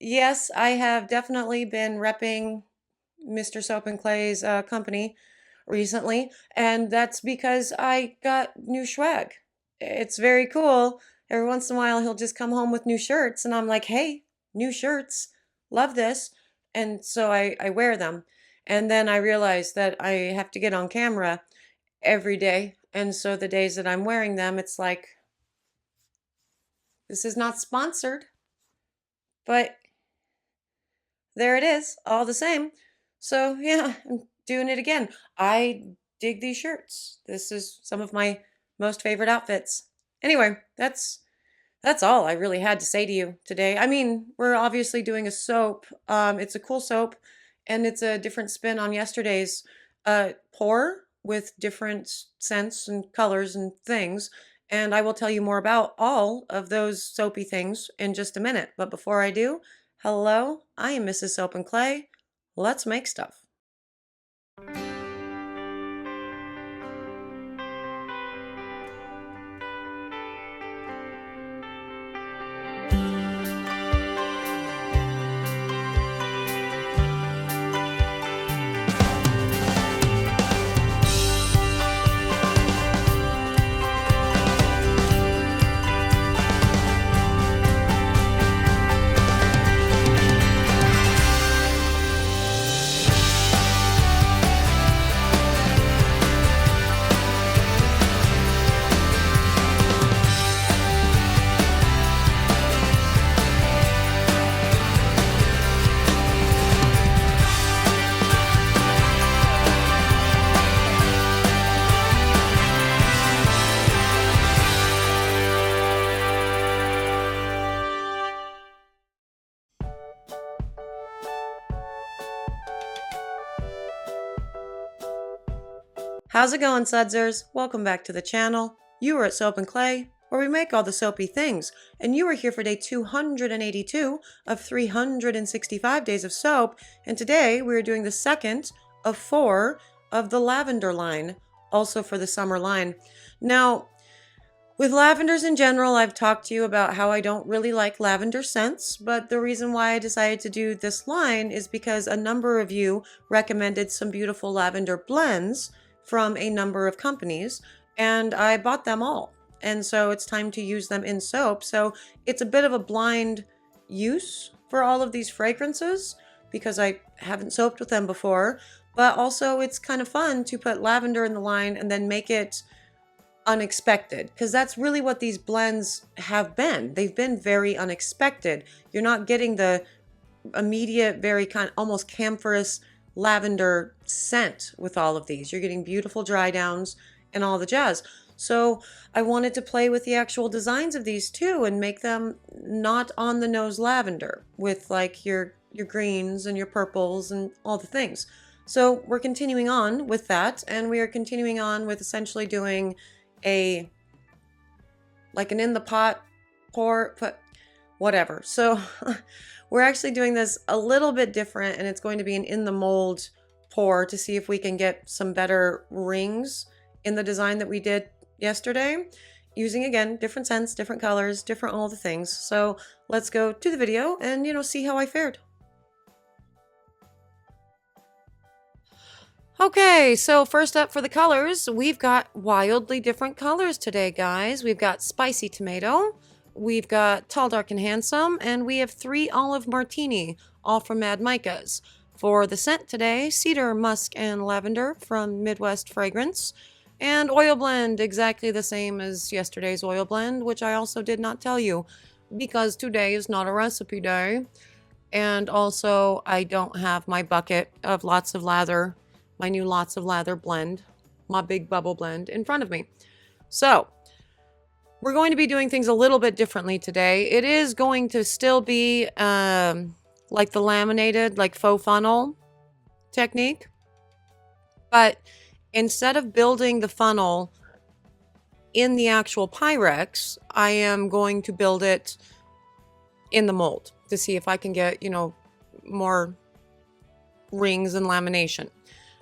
Yes, I have definitely been repping Mr. Soap and Clay's company recently, and that's because I got new swag. It's very cool. Every once in a while, he'll just come home with new shirts, and I'm like, hey, new shirts, love this. And so I wear them. And then I realize that I have to get on camera every day. And so the days that I'm wearing them, it's like, this is not sponsored, but there it is, all the same. So yeah, I'm doing it again. I dig these shirts. This is some of my most favorite outfits. Anyway, that's all I really had to say to you today. I mean, we're obviously doing a soap. It's a cool soap, and it's a different spin on yesterday's pour with different scents and colors and things. And I will tell you more about all of those soapy things in just a minute. But before I do, hello, I am Mrs. Soap and Clay. Let's make stuff. How's it going, Sudsers? Welcome back to the channel. You are at Soap and Clay, where we make all the soapy things, and you are here for day 282 of 365 days of soap, and today we are doing the second of 4 of the Lavender line, also for the summer line. Now, with lavenders in general, I've talked to you about how I don't really like lavender scents, but the reason why I decided to do this line is because a number of you recommended some beautiful lavender blends from a number of companies, and I bought them all. And so it's time to use them in soap. So it's a bit of a blind use for all of these fragrances because I haven't soaped with them before, but also it's kind of fun to put lavender in the line and then make it unexpected, because that's really what these blends have been. They've been very unexpected. You're not getting the immediate, very kind of almost camphorous lavender scent with all of these. You're getting beautiful dry downs and all the jazz. So I wanted to play with the actual designs of these too and make them not on the nose lavender with like your greens and your purples and all the things. So we're continuing on with that, and we are continuing on with essentially doing a like an in the pot pour, put whatever. So we're actually doing this a little bit different, and it's going to be an in the mold pour to see if we can get some better rings in the design that we did yesterday, using again different scents, different colors, different all the things. So let's go to the video and see how I fared. Okay, so first up for the colors, we've got wildly different colors today, guys. We've got Spicy Tomato, we've got Tall, Dark, and Handsome, and we have 3 Olive Martini, all from Mad Micah's. For the scent today, Cedar, Musk, and Lavender from Midwest Fragrance, and Oil Blend, exactly the same as yesterday's Oil Blend, which I also did not tell you, because today is not a recipe day. And also, I don't have my bucket of Lots of Lather, my new Lots of Lather blend, my big bubble blend in front of me. So we're going to be doing things a little bit differently today. It is going to still be like the laminated, like faux funnel technique. But instead of building the funnel in the actual Pyrex, I am going to build it in the mold to see if I can get, more rings and lamination.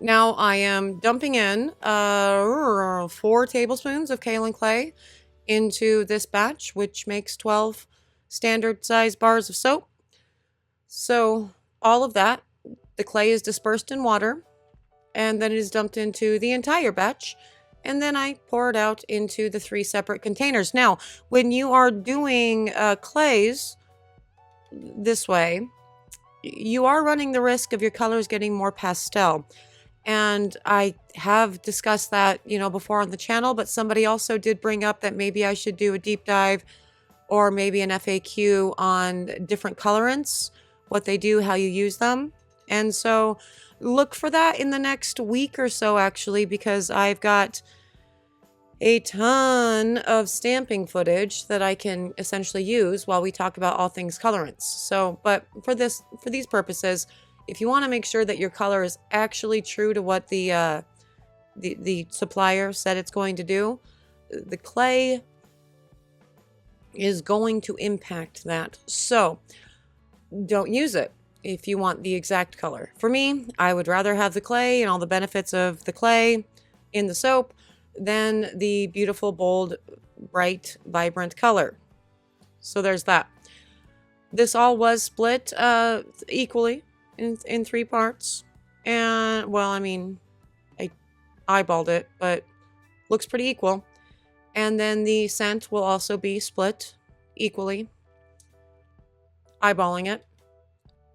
Now I am dumping in 4 tablespoons of kaolin clay into this batch, which makes 12 standard size bars of soap. So all of that, the clay is dispersed in water, and then it is dumped into the entire batch. And then I pour it out into the 3 separate containers. Now, when you are doing clays this way, you are running the risk of your colors getting more pastel. And I have discussed that, before on the channel, but somebody also did bring up that maybe I should do a deep dive or maybe an FAQ on different colorants, what they do, how you use them. And so look for that in the next week or so, actually, because I've got a ton of stamping footage that I can essentially use while we talk about all things colorants. So, but for these purposes, if you want to make sure that your color is actually true to what the supplier said it's going to do, the clay is going to impact that. So don't use it if you want the exact color. For me, I would rather have the clay and all the benefits of the clay in the soap than the beautiful, bold, bright, vibrant color. So there's that. This all was split equally in 3 parts. And, well, I mean, I eyeballed it, but looks pretty equal. And then the scent will also be split equally. Eyeballing it.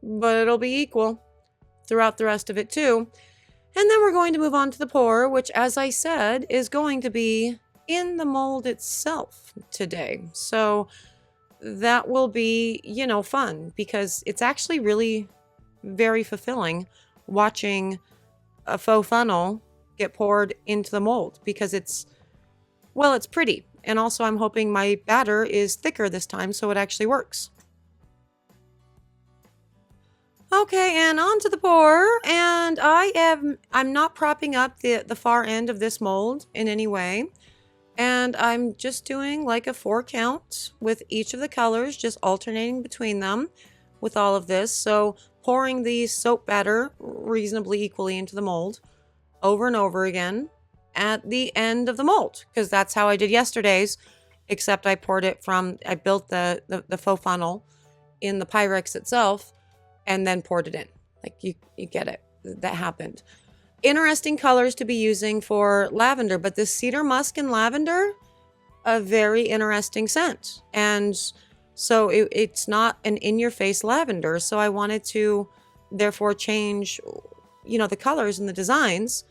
But it'll be equal throughout the rest of it too. And then we're going to move on to the pour, which, as I said, is going to be in the mold itself today. So that will be, fun, because it's actually really very fulfilling watching a faux funnel get poured into the mold, because it's pretty. And also I'm hoping my batter is thicker this time so it actually works. Okay, and on to the pour, and I'm not propping up the far end of this mold in any way, and I'm just doing like a 4 count with each of the colors, just alternating between them with all of this. So pouring the soap batter reasonably equally into the mold over and over again at the end of the mold, because that's how I did yesterday's, except I built the faux funnel in the Pyrex itself, and then poured it in. Like, you get it. That happened. Interesting colors to be using for lavender, but this cedar musk and lavender, a very interesting scent. And so it's not an in-your-face lavender. So I wanted to therefore change, the colors and the designs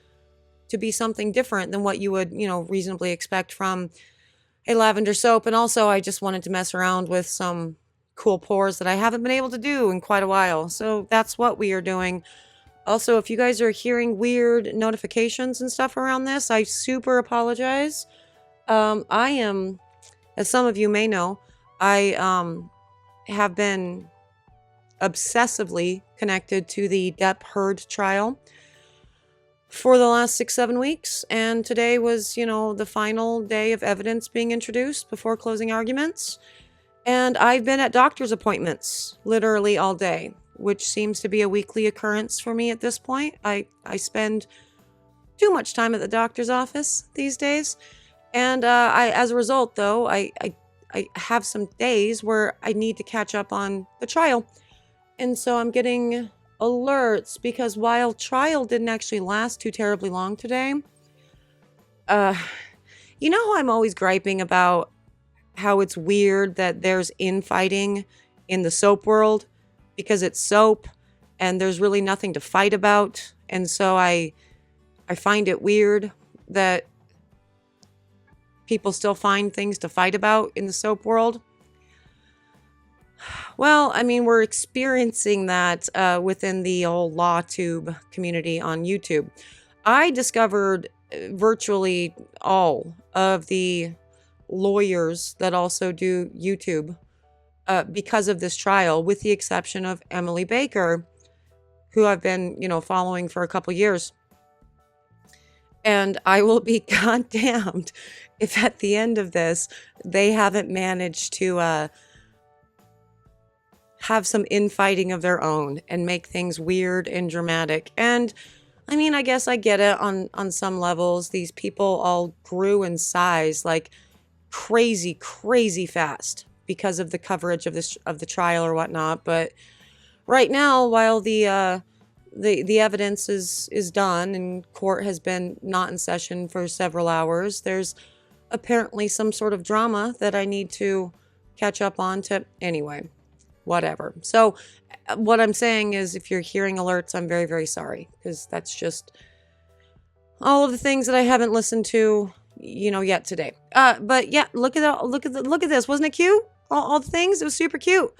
to be something different than what you would, reasonably expect from a lavender soap. And also I just wanted to mess around with some cool pours that I haven't been able to do in quite a while. So that's what we are doing. Also, if you guys are hearing weird notifications and stuff around this, I super apologize. I am, as some of you may know, I have been obsessively connected to the Depp Heard trial for the last 6-7 weeks. And today was, the final day of evidence being introduced before closing arguments. And I've been at doctor's appointments literally all day, which seems to be a weekly occurrence for me at this point. I spend too much time at the doctor's office these days. And as a result, though, I have some days where I need to catch up on the trial. And so I'm getting alerts, because while trial didn't actually last too terribly long today, how I'm always griping about how it's weird that there's infighting in the soap world because it's soap and there's really nothing to fight about. And so I find it weird that people still find things to fight about in the soap world. Well, I mean, we're experiencing that within the old law tube community on YouTube. I discovered virtually all of the lawyers that also do YouTube because of this trial, with the exception of Emily Baker, who I've been, following for a couple years. And I will be goddamned if at the end of this, they haven't managed to have some infighting of their own and make things weird and dramatic. And I mean, I guess I get it on some levels. These people all grew in size like crazy fast because of the coverage of the trial or whatnot. But right now, while the evidence is done and court has been not in session for several hours, there's apparently some sort of drama that I need to catch up on to anyway, whatever. So what I'm saying is, if you're hearing alerts, I'm very, very sorry, because that's just all of the things that I haven't listened to, yet today. But yeah, look at this. Wasn't it cute? All the things. It was super cute.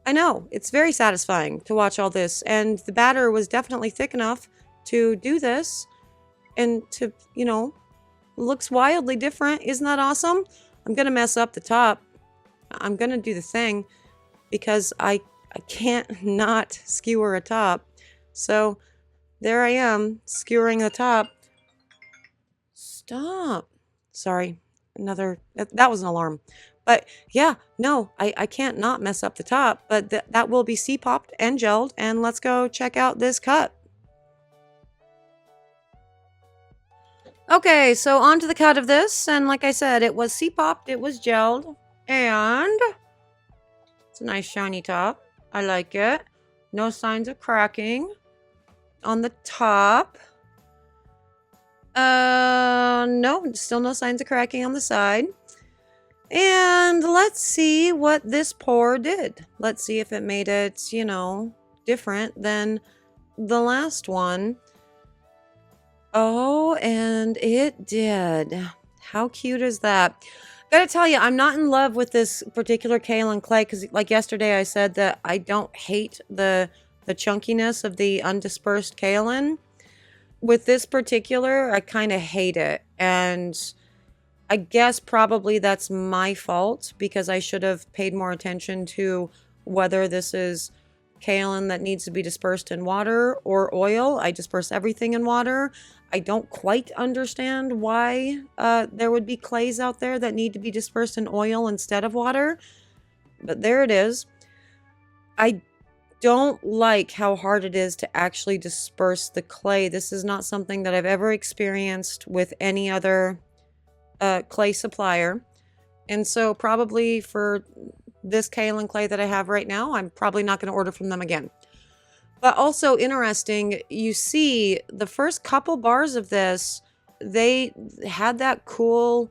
I know. It's very satisfying to watch all this, and the batter was definitely thick enough to do this, and to, looks wildly different. Isn't that awesome? I'm gonna mess up the top. I'm gonna do the thing because I can't not skewer a top. So there I am, skewering the top. Stop. Sorry. That was an alarm. But yeah, no, I can't not mess up the top, but that will be C-popped and gelled, and let's go check out this cut. Okay, so on to the cut of this, and like I said, it was C-popped, it was gelled, and it's a nice shiny top. I like it. No signs of cracking on the top. No, still no signs of cracking on the side. And let's see what this pour did. Let's see if it made it, different than the last one. Oh, and it did. How cute is that? Gotta tell you, I'm not in love with this particular kaolin clay, because like yesterday I said that I don't hate the chunkiness of the undispersed kaolin. With this particular, I kind of hate it, and I guess probably that's my fault, because I should have paid more attention to whether this is kaolin that needs to be dispersed in water or oil. I disperse everything in water. I don't quite understand why there would be clays out there that need to be dispersed in oil instead of water, but there it is. I don't like how hard it is to actually disperse the clay. This is not something that I've ever experienced with any other clay supplier, and so probably for this kaolin clay that I have right now, I'm probably not going to order from them again. But also interesting, you see the first couple bars of this, they had that cool,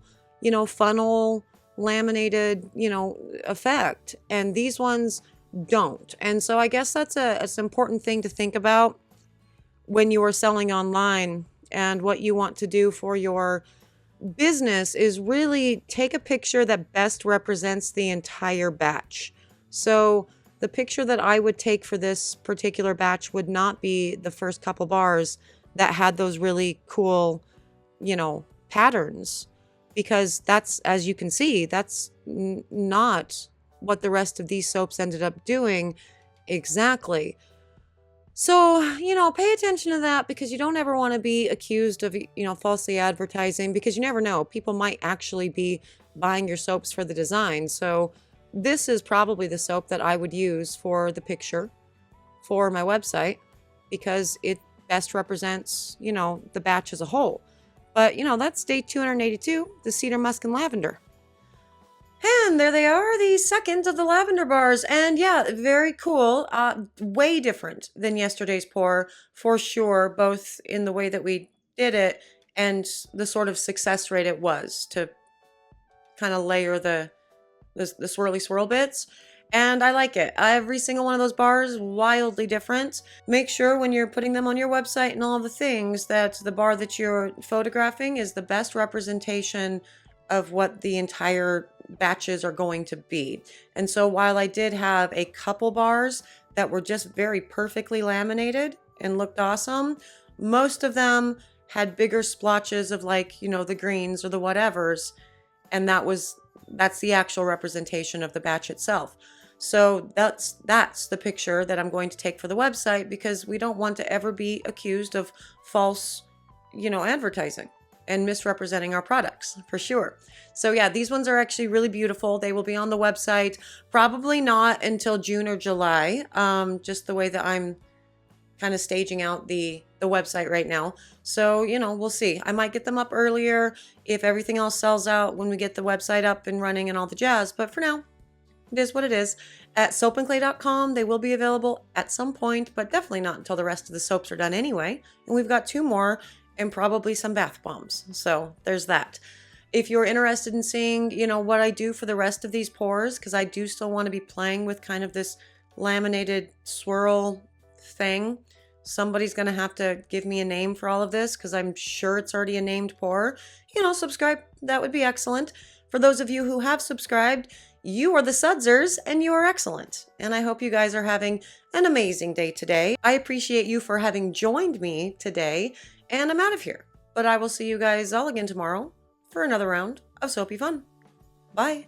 funnel laminated, effect, and these ones don't. And so I guess that's an important thing to think about when you are selling online, and what you want to do for your business is really take a picture that best represents the entire batch. So the picture that I would take for this particular batch would not be the first couple bars that had those really cool, patterns, because that's, as you can see, that's not what the rest of these soaps ended up doing exactly. So, pay attention to that, because you don't ever want to be accused of, falsely advertising, because you never know. People might actually be buying your soaps for the design. So this is probably the soap that I would use for the picture for my website, because it best represents, the batch as a whole. But, that's day 282, the cedar, musk, and lavender. And there they are, the second of the lavender bars. And yeah, very cool. Way different than yesterday's pour, for sure, both in the way that we did it and the sort of success rate it was to kind of layer the swirly swirl bits. And I like it. Every single one of those bars, wildly different. Make sure when you're putting them on your website and all the things that the bar that you're photographing is the best representation of what the entire batches are going to be. And so while I did have a couple bars that were just very perfectly laminated and looked awesome, most of them had bigger splotches of, like, the greens or the whatevers, and that's the actual representation of the batch itself. So that's the picture that I'm going to take for the website, because we don't want to ever be accused of false, advertising and misrepresenting our products, for sure. So yeah, these ones are actually really beautiful. They will be on the website probably not until June or July, just the way that I'm kind of staging out the website right now. So, we'll see. I might get them up earlier if everything else sells out when we get the website up and running and all the jazz. But for now, it is what it is. At soapandclay.com, they will be available at some point, but definitely not until the rest of the soaps are done anyway. And we've got 2 more and probably some bath bombs. So there's that. If you're interested in seeing, what I do for the rest of these pours, because I do still want to be playing with kind of this laminated swirl thing. Somebody's going to have to give me a name for all of this because I'm sure it's already a named pour. Subscribe. That would be excellent. For those of you who have subscribed, you are the Sudsers and you are excellent. And I hope you guys are having an amazing day today. I appreciate you for having joined me today, and I'm out of here. But I will see you guys all again tomorrow for another round of soapy fun. Bye.